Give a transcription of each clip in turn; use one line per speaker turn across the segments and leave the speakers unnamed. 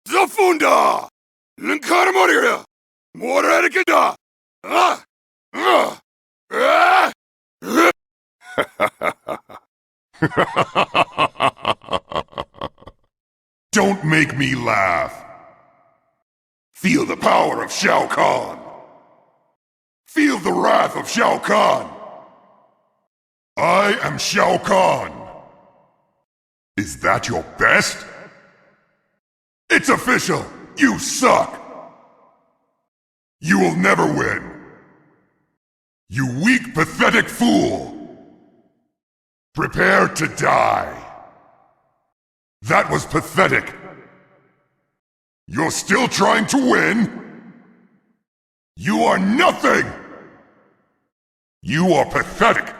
Zafunda! Linkaramaria! Moradikida! Don't make me laugh! Feel the power of Shao Kahn! Feel the wrath of Shao Kahn! I am Shao Kahn! Is that your best? It's official! You suck! You will never win! You weak, pathetic fool! Prepare to die! That was pathetic! You're still trying to win? You are nothing! You are pathetic!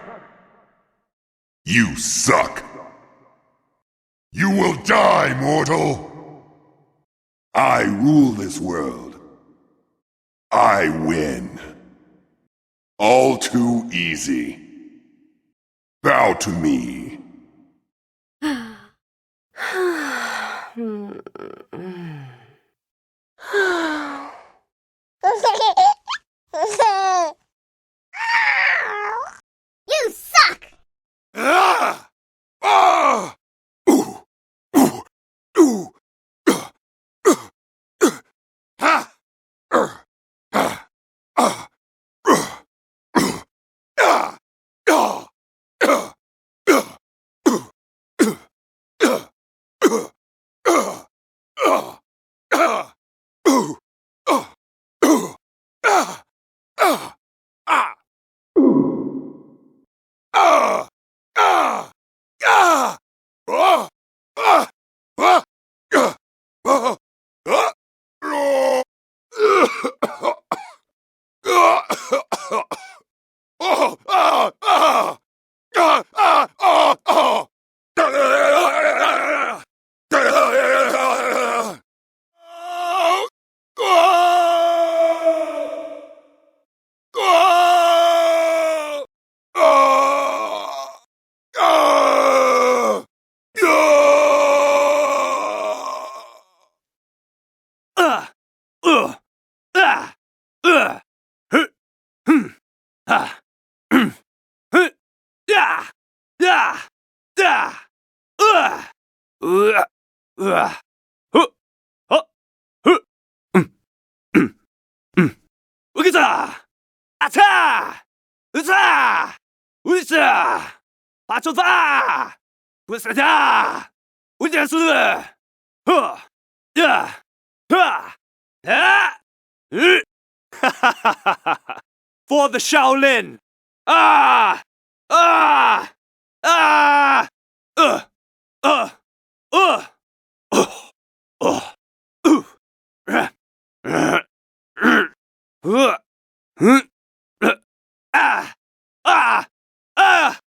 You suck! You will die, mortal! I rule this world. I win. All too easy. Bow to me.
You suck!
Ah! Ah! Ooh! Ooh! Ooh! Ha! Ah! Ah! Ah! 으기자! 아차! 으차! 으차! 맞춰다! 으싸자! 으자스! 허! 야! 하! 야! 으! For the Shaolin! Ah! Ah! Ah! Uh! Uh! Uh! Oh! Oh! Ah! Ah! Ah! Ah!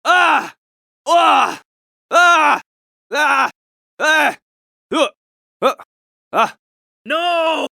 Ah! Ah!
No!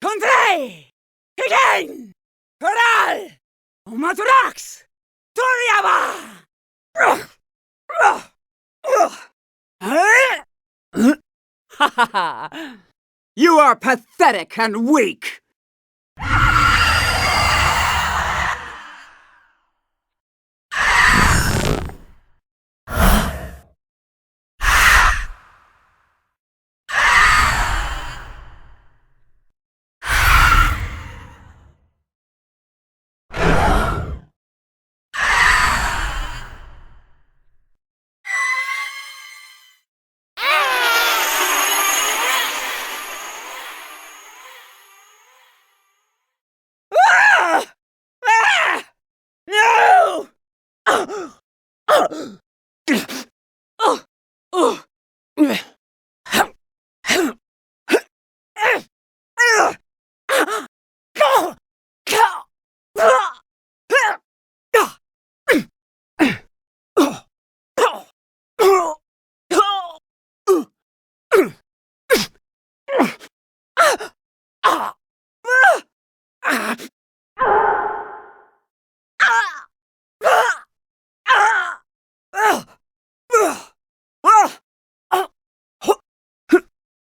Contrai! Higen! Coral! Maturax! Toriyama! You are pathetic and weak!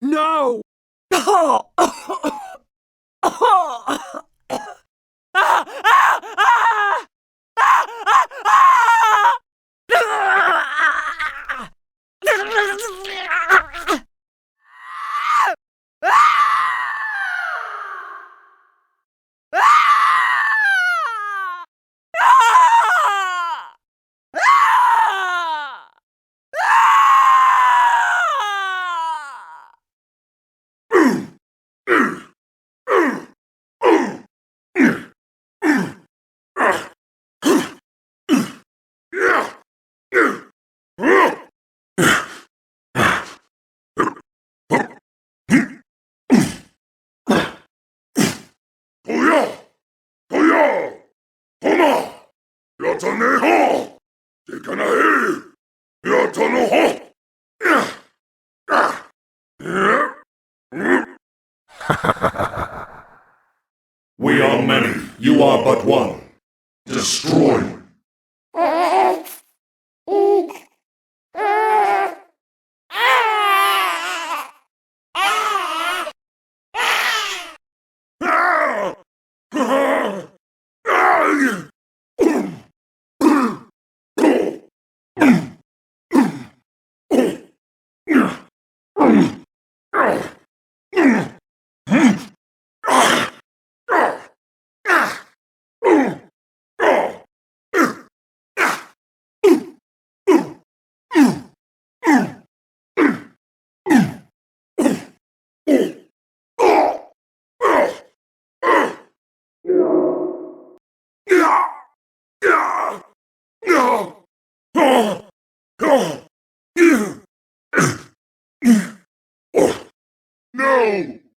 No! No!
We are many, you are but one. Destroy. No!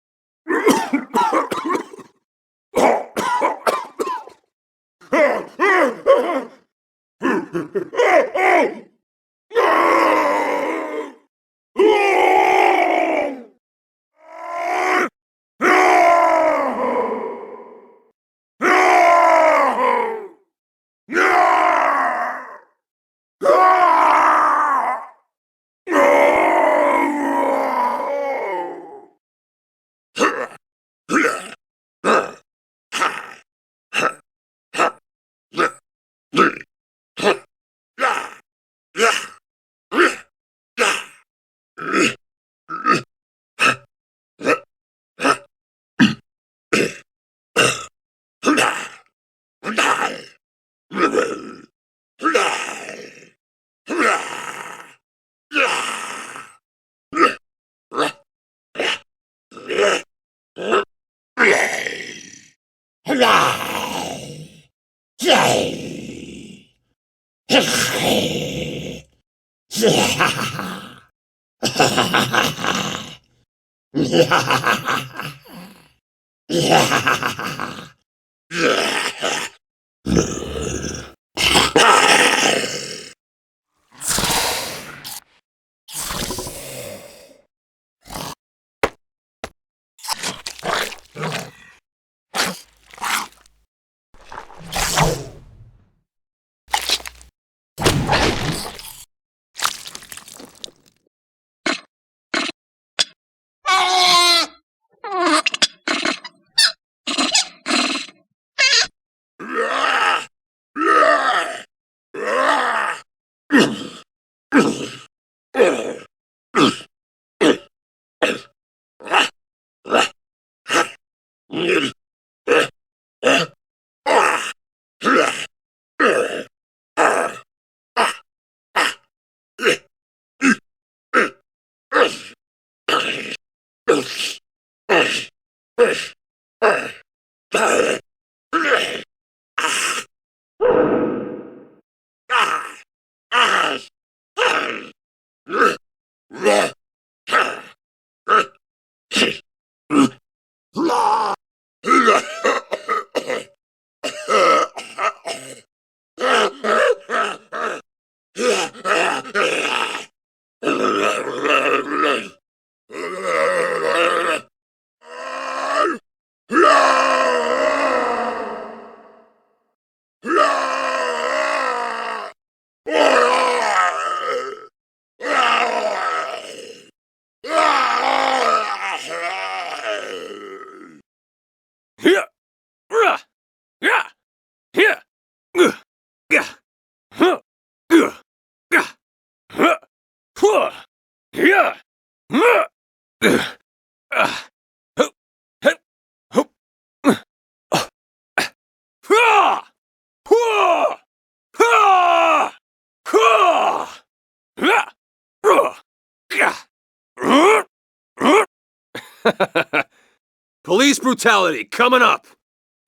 Police brutality coming up!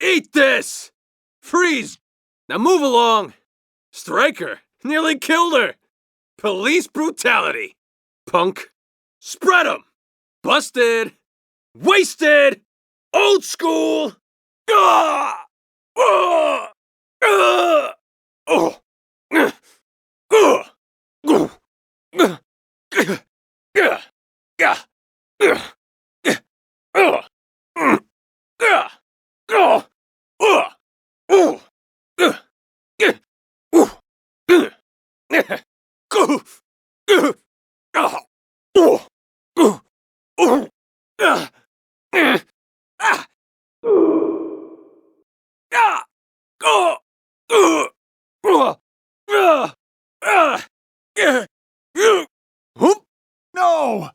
Eat this! Freeze! Now move along! Striker nearly killed her! Police brutality! Punk! Spread 'em! Busted! Wasted! Old school! Ah! Ah! Ah! Oh! Ah! Ah! Ah! Ah! Ah! Ah!
No!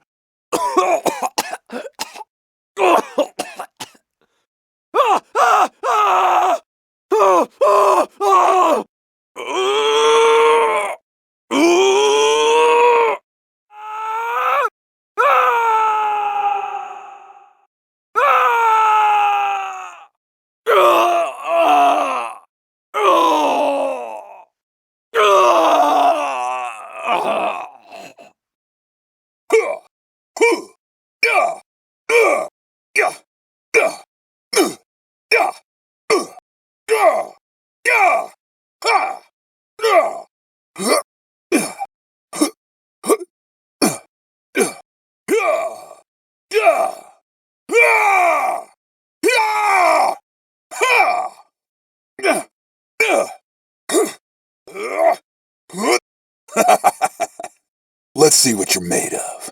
Let's see what you're made of.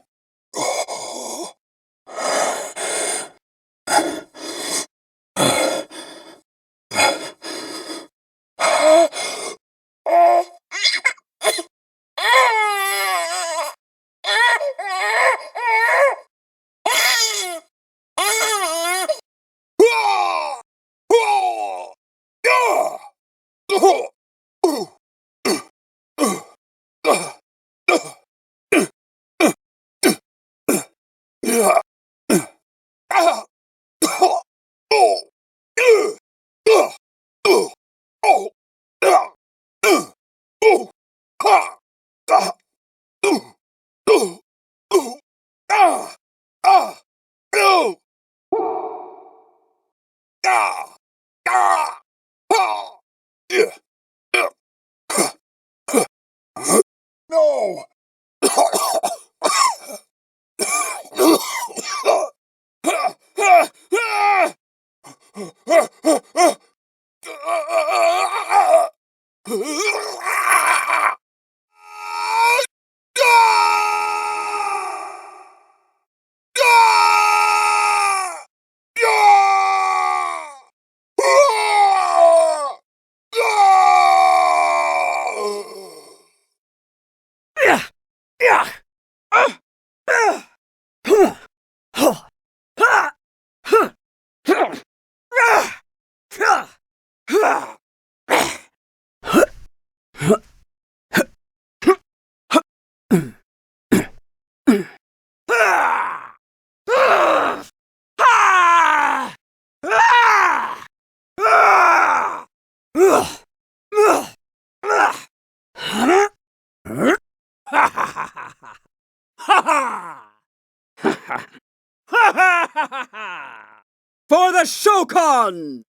For the Shokan!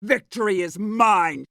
Victory is mine!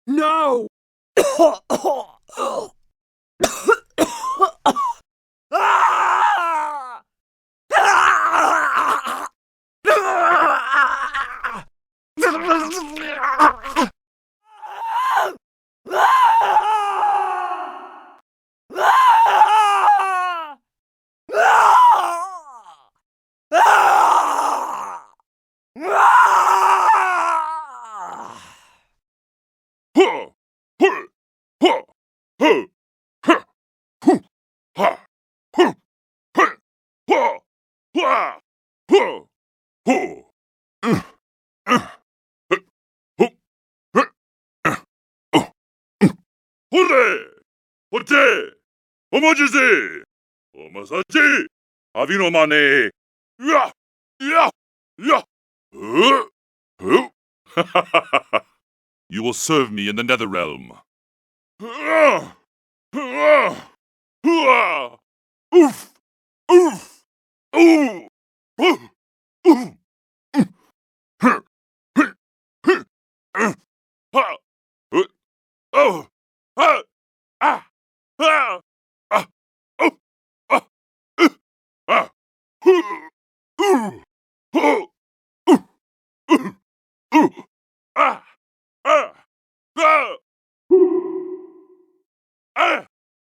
No!
Hurre! Hote! Omojize! Omasachi! Avinomane! Ya! Ya! Ya! You will serve me in the Nether Realm. Oof! Oof! Ooh! Ooh! Oh! Ah! Ah! Ah! Ah! Oh! Ah! Ah! Ooh! Ooh! Ooh! Ooh! Ah! Ah! Ah! Ah! Ah!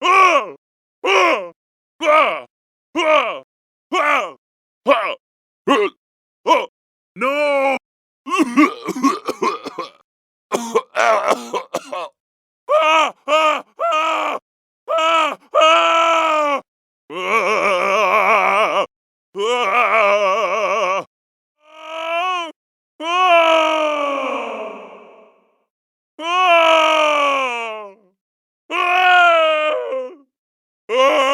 Ah! Ah! Ah! Ah! Ah! Oh! No! Ah! Ah! Ah! Ah! Ah! Ah! Ah! Ah! Ah! Ah!